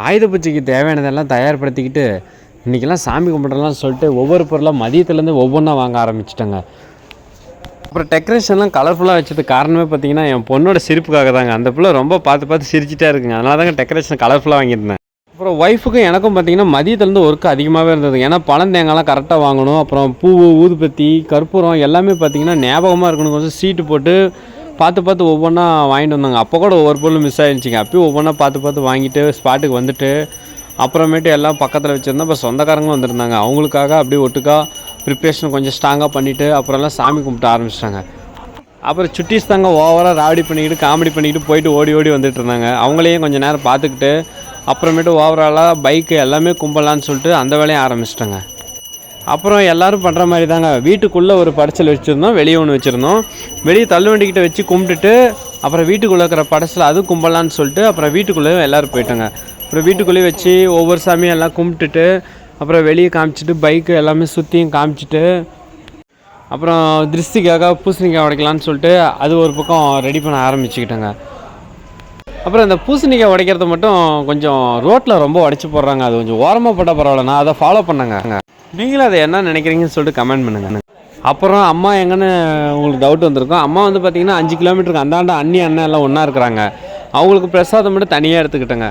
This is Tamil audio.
ஆயுத பூஜைக்கு தேவையானதெல்லாம் தயார்படுத்திக்கிட்டு இன்றைக்கெல்லாம் சாமி கும்பிட்றலாம் சொல்லிட்டு ஒவ்வொரு பொருளாக மதியத்துலேருந்து ஒவ்வொன்றா வாங்க ஆரம்பிச்சிட்டேங்க. அப்புறம் டெக்கரேஷன்லாம் கலர்ஃபுல்லாக வச்சது காரணமே பார்த்தீங்கன்னா என் பொண்ணோட சிரிப்புக்காக தாங்க. அந்த பிள்ளை ரொம்ப பார்த்து பார்த்து சிரிச்சிட்டே இருக்குங்க. அதனால தாங்க டெக்கரேஷன் கலர்ஃபுல்லாக வாங்கியிருந்தேன். அப்புறம் ஒய்ஃபுக்கும் எனக்கும் பார்த்தீங்கன்னா மதியத்துலேருந்து ஒர்க்கு அதிகமாகவே இருந்தது. ஏன்னா பழம் தேங்காய்லாம் கரெக்டாக வாங்கணும். அப்புறம் பூ, ஊதுபத்தி, கற்பூரம் எல்லாமே பார்த்தீங்கன்னா ஞாபகமாக இருக்கணும். கொஞ்சம் சீட்டு போட்டு பார்த்து பார்த்து ஒவ்வொன்றா வாங்கிட்டு வந்தாங்க. அப்போ கூட ஒவ்வொரு பொருளும் மிஸ் ஆகிடுச்சிங்க. அப்பயும் ஒவ்வொன்றா பார்த்து பார்த்து வாங்கிட்டு ஸ்பாட்டுக்கு வந்துட்டு அப்புறமேட்டு எல்லாம் பக்கத்தில் வச்சுருந்தோம். இப்போ சொந்தக்காரங்களும் வந்திருந்தாங்க. அவங்களுக்காக அப்படியே ஒட்டுக்கா ப்ரிப்ரேஷன் கொஞ்சம் ஸ்ட்ராங்காக பண்ணிவிட்டு அப்புறம்லாம் சாமி கும்பிட்டு ஆரம்பிச்சிட்டாங்க. அப்புறம் சுட்டீஸ் தாங்க ஓவராக ராவடி பண்ணிக்கிட்டு காமெடி பண்ணிக்கிட்டு போயிட்டு ஓடி ஓடி வந்துட்டு இருந்தாங்க. அவங்களையும் கொஞ்சம் நேரம் பார்த்துக்கிட்டு அப்புறமேட்டு ஓவராலாக பைக்கு எல்லாமே கும்பலான்னு சொல்லிட்டு அந்த வேலையை ஆரம்பிச்சிட்டாங்க. அப்புறம் எல்லோரும் பண்ணுற மாதிரி தாங்க வீட்டுக்குள்ளே ஒரு படைச்சல் வச்சுருந்தோம், வெளியே ஒன்று வச்சுருந்தோம். வெளியே தள்ளுவண்டிக்கிட்ட வச்சு கும்பிட்டுட்டு அப்புறம் வீட்டுக்குள்ளே இருக்கிற படைச்சல் அதுவும் கும்பலான்னு சொல்லிட்டு அப்புறம் வீட்டுக்குள்ளேயும் எல்லோரும் போயிட்டாங்க. அப்புறம் வீட்டுக்குள்ளேயே வச்சு ஒவ்வொரு சாமியும் எல்லாம் கும்பிட்டுட்டு அப்புறம் வெளியே காமிச்சிட்டு பைக்கு எல்லாமே சுற்றியும் காமிச்சிட்டு அப்புறம் திருஷ்டிக்காக பூசணிக்காய் உடைக்கலான்னு சொல்லிட்டு அது ஒரு பக்கம் ரெடி பண்ண ஆரம்பிச்சுக்கிட்டேங்க. அப்புறம் இந்த பூசணிக்காய் உடைக்கிறத மட்டும் கொஞ்சம் ரோட்டில் ரொம்ப உடைச்சி போடுறாங்க. அது கொஞ்சம் ஓரமாக போட்டால் பரவாயில்ல, நான் அதை ஃபாலோ பண்ணேங்க. நீங்களும் அதை என்ன நினைக்கிறீங்கன்னு சொல்லிட்டு கமெண்ட் பண்ணுங்க. அப்புறம் அம்மா எங்கன்னு உங்களுக்கு டவுட் வந்திருக்கும். அம்மா வந்து பார்த்தீங்கன்னா 5 கிலோமீட்டருக்கு அந்தாண்ட அண்ணன் எல்லாம் ஒன்றா இருக்கிறாங்க. அவங்களுக்கு பிரசாதம் மட்டும் தனியாக எடுத்துக்கிட்டேங்க.